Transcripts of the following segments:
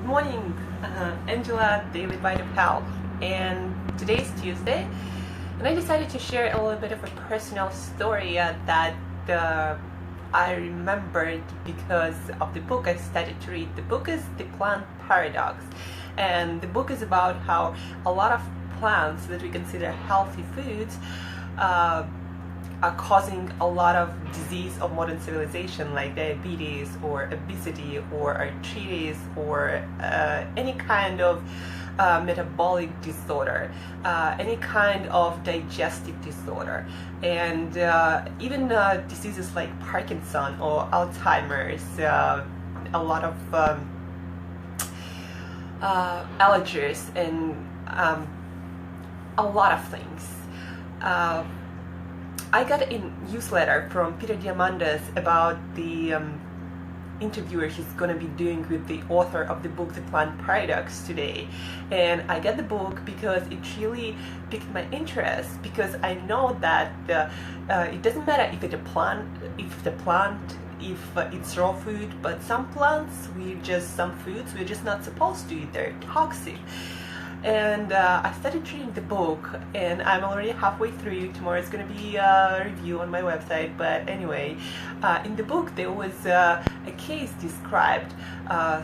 morning, Angela, Daily Bite of Health, and today's Tuesday, and I decided to share a little bit of a personal story that I remembered because of the book I started to read. The book is The Plant Paradox, and the book is about how a lot of plants that we consider healthy foods are causing a lot of disease of modern civilization, like diabetes or obesity or arthritis or any kind of metabolic disorder, any kind of digestive disorder, and even diseases like Parkinson or Alzheimer's, a lot of allergies, and a lot of things. I got a newsletter from Peter Diamandis about the interviewer he's going to be doing with the author of the book The Plant Paradox today, and I got the book because it really piqued my interest, because I know that it doesn't matter if it's a plant, if it's raw food, but some plants, some foods we're just not supposed to eat, they're toxic. And I started reading the book, and I'm already halfway through. Tomorrow is going to be a review on my website, but anyway, in the book there was a case described, a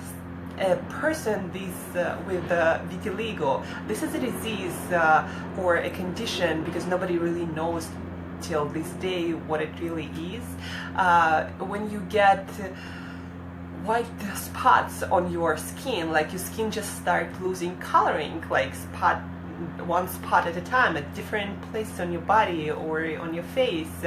person with vitiligo. This is a disease or a condition, because nobody really knows till this day what it really is. When you get white spots on your skin, like your skin just start losing coloring, like one spot at a time at different places on your body or on your face.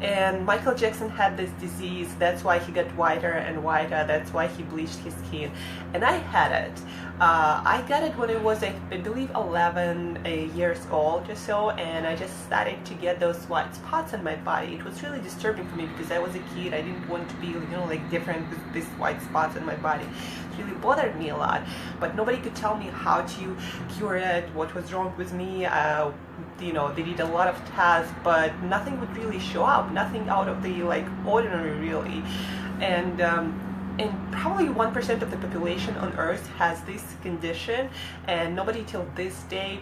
And Michael Jackson had this disease, that's why he got whiter and whiter, that's why he bleached his skin. And I had it. I got it when I was, I believe, 11 years old or so, and I just started to get those white spots on my body. It was really disturbing for me because I was a kid. I didn't want to be, like different with these white spots on my body. It really bothered me a lot, but nobody could tell me how to cure it, what was wrong with me. They did a lot of tests, but nothing would really show up, nothing out of the ordinary really. And probably 1% of the population on Earth has this condition, and nobody till this day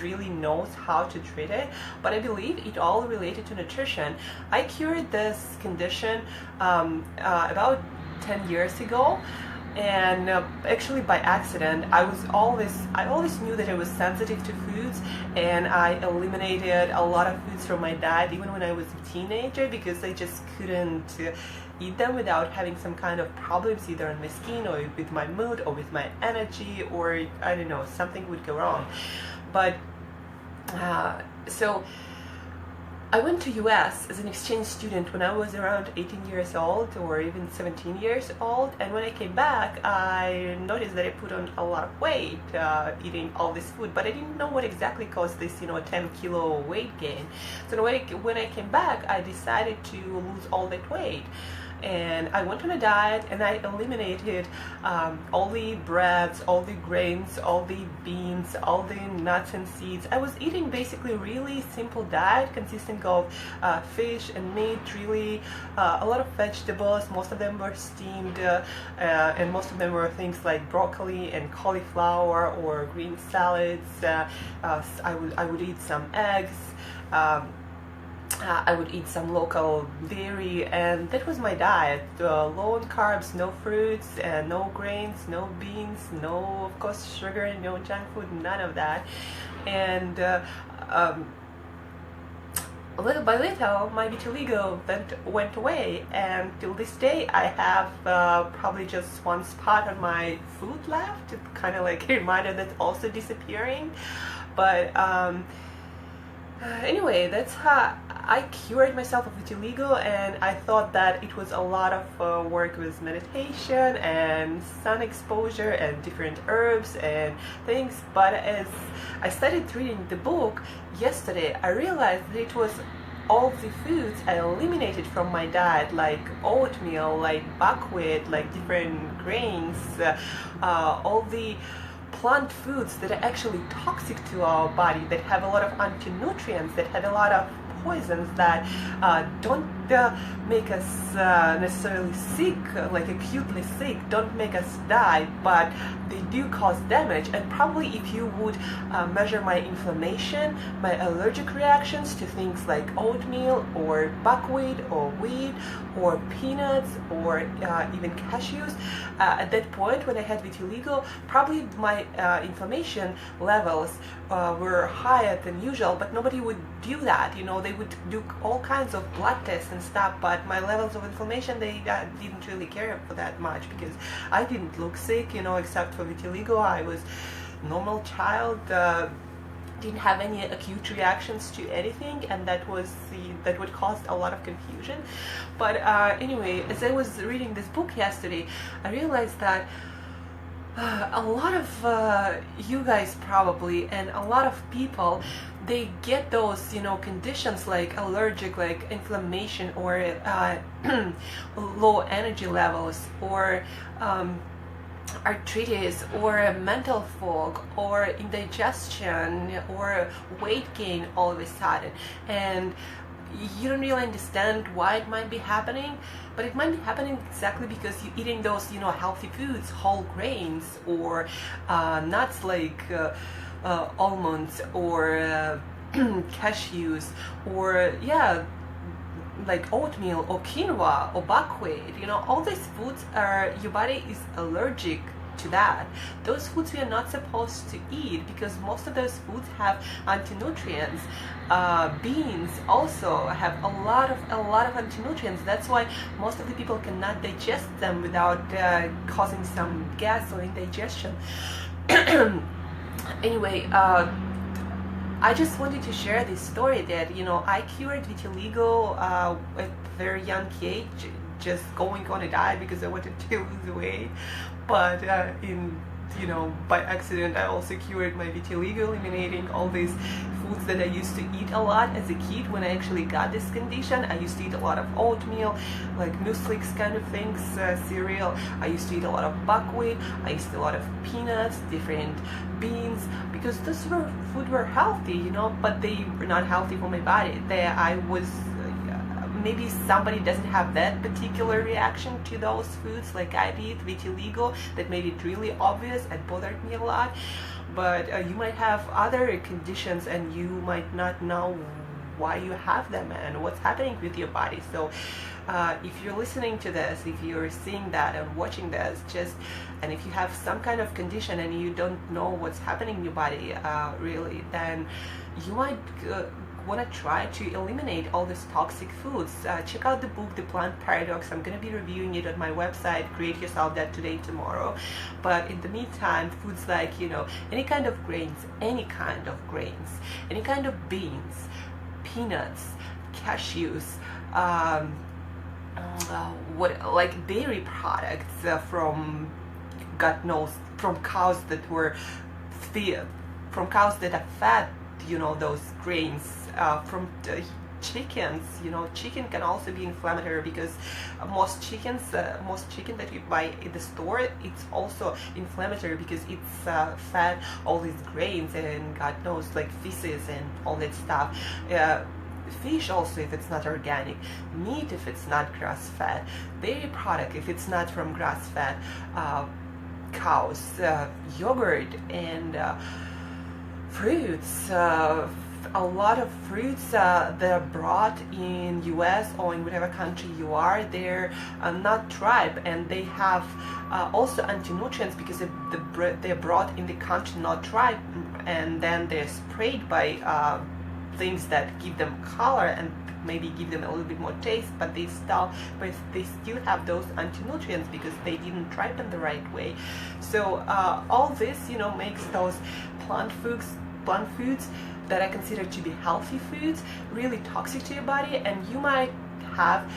really knows how to treat it, but I believe it all related to nutrition. I cured this condition about 10 years ago, and actually by accident. I always knew that I was sensitive to foods, and I eliminated a lot of foods from my diet even when I was a teenager, because I just couldn't eat them without having some kind of problems either on my skin or with my mood or with my energy, or I don't know, something would go wrong. But so I went to US as an exchange student when I was around 18 years old or even 17 years old, and when I came back I noticed that I put on a lot of weight eating all this food, but I didn't know what exactly caused this 10-kilo weight gain. So when I came back I decided to lose all that weight, and I went on a diet, and I eliminated all the breads, all the grains, all the beans, all the nuts and seeds. I was eating basically a really simple diet consisting of fish and meat, really a lot of vegetables. Most of them were steamed, and most of them were things like broccoli and cauliflower or green salads. I would eat some eggs. I would eat some local dairy, and that was my diet. Low on carbs, no fruits, no grains, no beans, no, of course, sugar, no junk food, none of that. And little by little, my vitiligo went away, and till this day I have probably just one spot on my foot left. It's kind of like a reminder that's also disappearing. But anyway, that's how I cured myself of vitiligo, and I thought that it was a lot of work with meditation and sun exposure and different herbs and things. But as I started reading the book yesterday, I realized that it was all the foods I eliminated from my diet, like oatmeal, like buckwheat, like different grains, all the plant foods that are actually toxic to our body, that have a lot of anti-nutrients, that had a lot of poisons that don't make us necessarily sick, like acutely sick, don't make us die, but they do cause damage. And probably if you would measure my inflammation, my allergic reactions to things like oatmeal or buckwheat or wheat or peanuts or even cashews, at that point when I had vitiligo, probably my inflammation levels were higher than usual, but nobody would do that. You know, they would do all kinds of blood tests and stuff, but my levels of inflammation, they didn't really care for that much, because I didn't look sick, you know, except for vitiligo. I was normal child, didn't have any acute reactions to anything, and that would cause a lot of confusion. But anyway, as I was reading this book yesterday, I realized that a lot of you guys probably, and a lot of people, they get those, you know, conditions like allergic, like inflammation, or low energy levels, or arthritis, or mental fog, or indigestion, or weight gain all of a sudden, and you don't really understand why it might be happening, but it might be happening exactly because you're eating those, you know, healthy foods, whole grains, or nuts like almonds, or cashews, or like oatmeal or quinoa or buckwheat. You know, all these foods are, your body is allergic to that. Those foods we are not supposed to eat, because most of those foods have anti-nutrients. Beans also have a lot of anti-nutrients. That's why most of the people cannot digest them without causing some gas or indigestion. Anyway, I just wanted to share this story that, you know, I cured vitiligo at a very young age, just going on a diet because I wanted to lose weight. But you know, by accident, I also cured my vitiligo, eliminating all these foods that I used to eat a lot as a kid. When I actually got this condition, I used to eat a lot of oatmeal, like muesli kind of things, cereal. I used to eat a lot of buckwheat. I used to eat a lot of peanuts, different beans, because those food were healthy, you know, but they were not healthy for my body. Maybe somebody doesn't have that particular reaction to those foods like I did, vitiligo, that made it really obvious. It bothered me a lot. But you might have other conditions and you might not know why you have them and what's happening with your body. So if you're listening to this, if you're seeing that and watching this, and if you have some kind of condition and you don't know what's happening in your body really, then you might want to try to eliminate all these toxic foods. Check out the book, The Plant Paradox. I'm going to be reviewing it on my website, Create Yourself That, today, tomorrow. But in the meantime, foods like, you know, any kind of grains, any kind of beans, peanuts, cashews, like dairy products from, God knows, from cows that are fed, you know, those grains, from chickens. You know, chicken can also be inflammatory, because most chicken that you buy in the store, it's also inflammatory because it's fed all these grains and God knows, like feces and all that stuff. Fish also, if it's not organic, meat if it's not grass-fed, dairy product if it's not from grass-fed cows, yogurt, and fruits. A lot of fruits that are brought in US or in whatever country you are, they're not ripe, and they have also anti-nutrients because they're brought in the country not ripe, and then they're sprayed by things that give them color and maybe give them a little bit more taste, but they still have those anti-nutrients because they didn't ripen the right way. So all this, you know, makes those plant foods that I consider to be healthy foods really toxic to your body, and you might have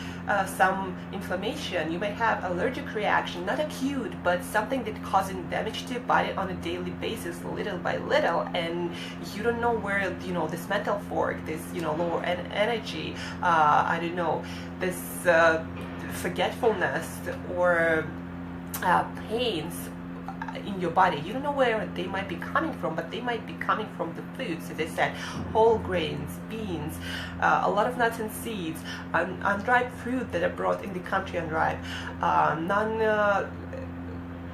some inflammation, you might have allergic reaction, not acute, but something that causing damage to your body on a daily basis, little by little, and you don't know where, you know, this mental fog, this, you know, lower energy, I don't know, this forgetfulness or pains, in your body. You don't know where they might be coming from, but they might be coming from the foods. As I said, whole grains, beans, a lot of nuts and seeds, unripe fruit that are brought in the country unripe,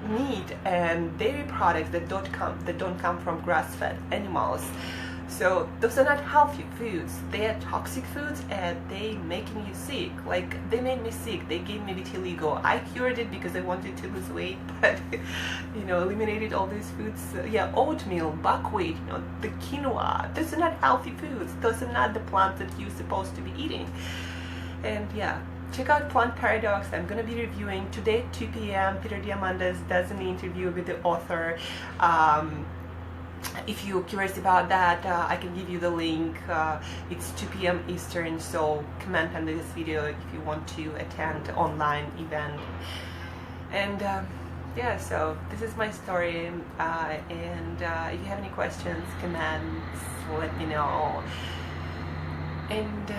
meat and dairy products that don't come from grass-fed animals. So those are not healthy foods. They are toxic foods, and they making you sick. Like, they made me sick. They gave me vitiligo. I cured it because I wanted to lose weight, but eliminated all these foods. Oatmeal, buckwheat, the quinoa. Those are not healthy foods. Those are not the plants that you're supposed to be eating. And check out Plant Paradox. I'm going to be reviewing today at 2 p.m. Peter Diamandis does an interview with the author. If you're curious about that, I can give you the link. It's 2 p.m. Eastern, so comment under this video if you want to attend the online event. And so this is my story, and if you have any questions, comments, let me know. And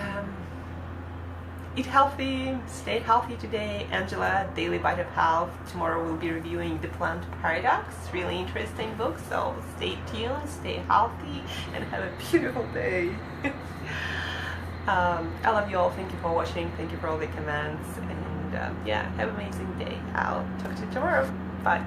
eat healthy, stay healthy today. Angela, Daily Bite of Health. Tomorrow we'll be reviewing The Plant Paradox. Really interesting book, so stay tuned, stay healthy, and have a beautiful day. I love you all. Thank you for watching. Thank you for all the comments. And have an amazing day. I'll talk to you tomorrow. Bye.